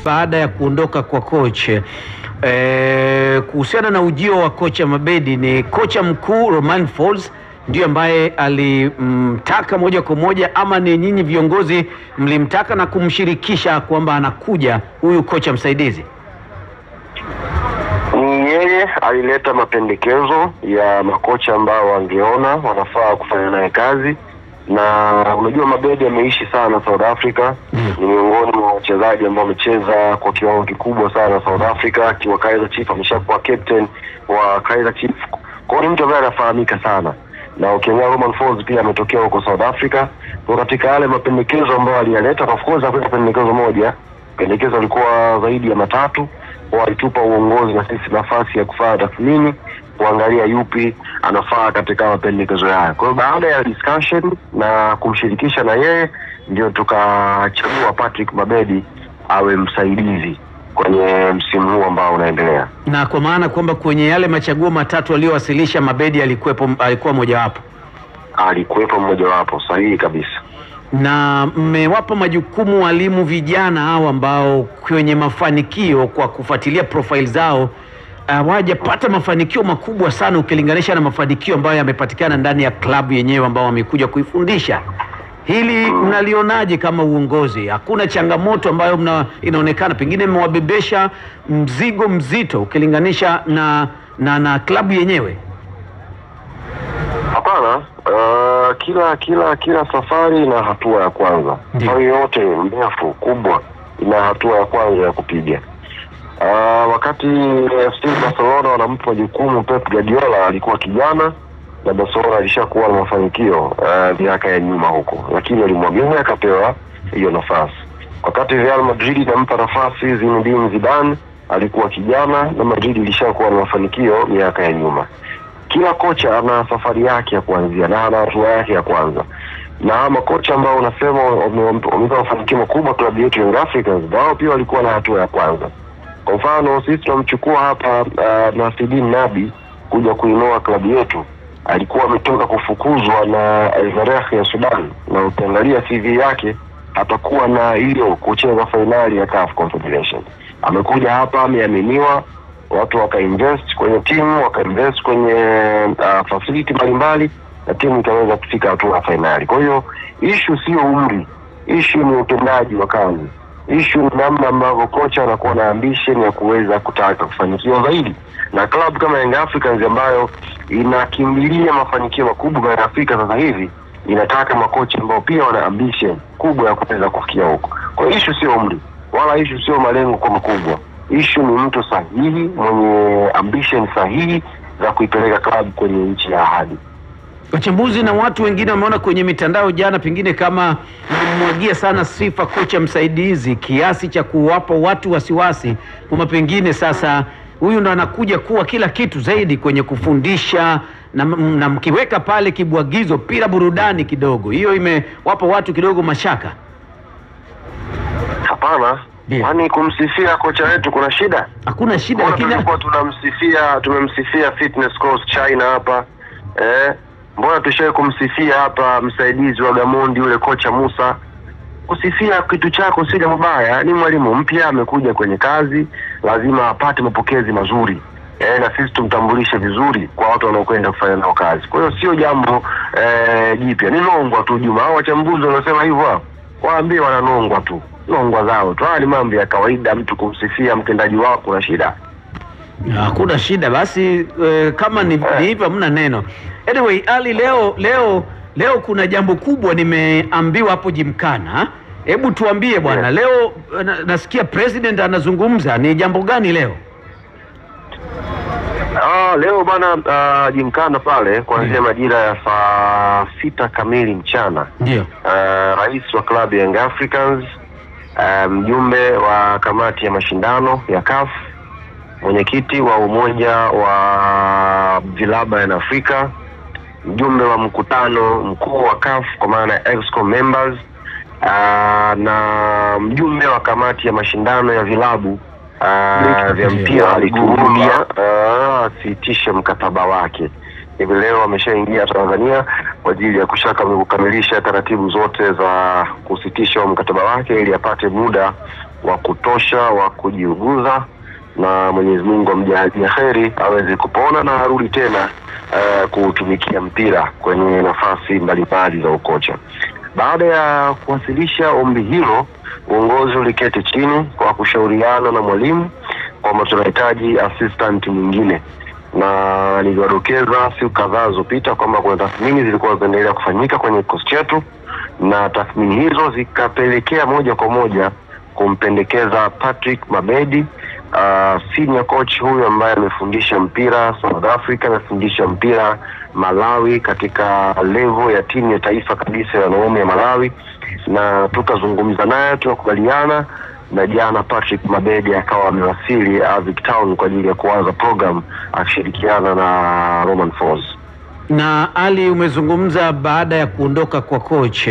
baada ya kuondoka kwa coach. Kuhusiana na ujio wa kocha Mabedi, ni kocha mkuu Romain Folz ndio ambaye alimtaka moja kwa moja, ama ni nyinyi viongozi mlimtaka na kumshirikisha kwamba anakuja huyu kocha msaidizi? Yeye alileta mapendekezo ya makocha ambao wangeona wanafaa kufanya naye kazi, na unajua Mabedi ameishi sana South Africa. Ni miongoni mwa wachezaji ambao wamecheza kwa kiwango kikubwa sana South Africa, akiwa Kaizer Chiefs ameshakuwa captain wa Kaizer Chiefs. Kwa hiyo ni mtu ambaye anafahamika sana, na ukiangalia Romain Folz pia ametokea huko South Africa. Kwa katika yale mapendekezo ambayo aliyaleta, of course hakuwa pendekezo moja, pendekezo lilikuwa zaidi ya matatu. Walitupa uongozi na sisi nafasi ya kufanya tathmini, kuangalia yupi anafaa katika mapendekezo yake. Kwa hiyo baada ya discussion na kumshirikisha na yeye, ndio tukachagua Patrick Mabedi awe msaidizi kwenye msimu huu ambao unaendelea. Na kwa maana kwamba kwenye yale machaguo matatu aliyowasilisha Mabedi alikuwa mojawapo? Alikuwepo mojawapo, sahihi kabisa. Na mmewapa majukumu walimu vijana hao ambao kwenye mafanikio, kwa kufuatilia profile zao, hawajapata mafanikio makubwa sana ukilinganisha na mafanikio ambayo yamepatikana ndani ya klabu yenyewe ambao wamekuja kuifundisha. Hili mnalionaje kama uongozi? Hakuna changamoto ambayo inaonekana pengine mmewabebesha mzigo mzito ukilinganisha na klabu yenyewe? Hapana. Kila safari ina hatua ya kwanza. Safari yote ndefu kubwa ina hatua ya kwanza ya kupiga. Wakati FC Barcelona wanampa jukumu Pep Guardiola, alikuwa kijana na Barcelona alishakuwa na mafanikio miaka ya nyuma huko, lakini alimwageni akapewa hiyo nafasi. Wakati Real Madrid inampa nafasi Zinedine Zidane, alikuwa kijana na Madrid ilishakuwa na mafanikio miaka ya nyuma. Kila kocha ana safari yake ya kuanzia na ana hatua yake ya kwanza. Na makocha ambao unasema wamepata mafanikio makubwa klabu yetu Young Africans, wao pia walikuwa na hatua ya kwanza. Kwa mfano sisi tunamchukua hapa Nasreddine Nabi kuja kuinua klabu yetu, alikuwa ametoka kufukuzwa na Al Merreikh ya Sudan, na ukiangalia CV yake atakuwa na hiyo kucheza finali ya CAF Confederation. Amekuja hapa, ameaminiwa, watu wakainvest kwenye timu, wakainvest kwenye facility mbalimbali, na timu ikaweza kufika hatua ya finali. Kwa hiyo issue sio umri, issue ni utendaji wa kazi. Issue ni namna ambavyo kocha anakuwa na ambition ya kuweza kutaka kufanikiwa zaidi. Na club kama Young Africans ambayo inakimbilia mafanikio makubwa barani Afrika sasa hivi, inataka makocha ambao pia wana ambition kubwa ya kuweza kufikia huko. Kwa hiyo issue sio umri, wala issue sio malengo kwa makubwa. Issue ni mtu sahihi mwenye ambition sahihi za kuipeleka club kwenye nchi ya ahadi. Wachambuzi na watu wengine wameona kwenye mitandao jana pengine kama mmwagia sana sifa kocha msaidizi kiasi cha kuwapa watu wasiwasi kwamba pengine sasa huyu ndo anakuja kuwa kila kitu zaidi kwenye kufundisha, na mkiweka pale kibwagizo pira burudani kidogo, hiyo imewapa watu kidogo mashaka. Hapana. Yaani kumsifia kocha wetu kuna shida? Hakuna shida, lakini tumemsifia fitness coach China hapa. Mbona tushaye kumsifia hapa msaidizi wa Gamondi yule kocha Musa? Kusifia kitu chako si jambo baya. Ni mwalimu mpya amekuja kwenye kazi, lazima apate mapokezi mazuri. Na sisi tumtambulishe vizuri kwa watu wanaokwenda kufanya nao kazi. Kwa hiyo sio jambo jipya. Ni nongwa tu Juma. Hao wachambuzi wanasema hivyo, waambie wananongwa tu. Nongwa zao tu. Ni mambo ya kawaida mtu kumsifia mtendaji wako na shida. Hakuna shida basi, kama ni hivyo hamna neno. Anyway, Ali, leo kuna jambo kubwa nimeambiwa hapo Jimkana. Hebu tuambie bwana, leo nasikia president anazungumza, ni jambo gani leo? Leo bana Jimkana pale kuanzia majira ya saa 6 kamili mchana. Ndio. Rais wa klabu ya Young Africans, mjumbe wa kamati ya mashindano ya CAF, mwenyekiti wa umoja wa vilabu ya Afrika, mjumbe wa mkutano mkuu wa CAF kwa maana ya EXCO members, na mjumbe wa kamati ya mashindano ya vilabu vya mpira alikurudia asitishe mkataba wake. Hivi leo ameshaingia Tanzania kwa ajili ya kukamilisha taratibu zote za kusitisha mkataba wake ili apate muda wa kutosha wa kujiuguza, na Mwenyezi Mungu amjalie kheri aweze kupona na arudi tena kutumikia mpira kwenye nafasi mbalimbali za ukocha. Baada ya kuwasilisha ombi hilo, uongozi uliketi chini kwa kushauriana na mwalimu kwamba tunahitaji assistant mwingine, na niliwadokeza siku kadhaa zilizopita kwamba kuna tathmini zilikuwa zinaendelea kufanyika kwenye kikosi chetu, na tathmini hizo zikapelekea moja kwa moja kumpendekeza Patrick Mabedi, senior coach huyu ambaye amefundisha mpira South Africa, amefundisha mpira Malawi katika level ya timu ya taifa kabisa ya wanaume ya Malawi, na tukazungumza naye tukakubaliana, na jana Patrick Mabedi akawa amewasili Avic Town kwa ajili ya kuanza program akishirikiana na Roman Falls. Na Ali, umezungumza baada ya kuondoka kwa coach.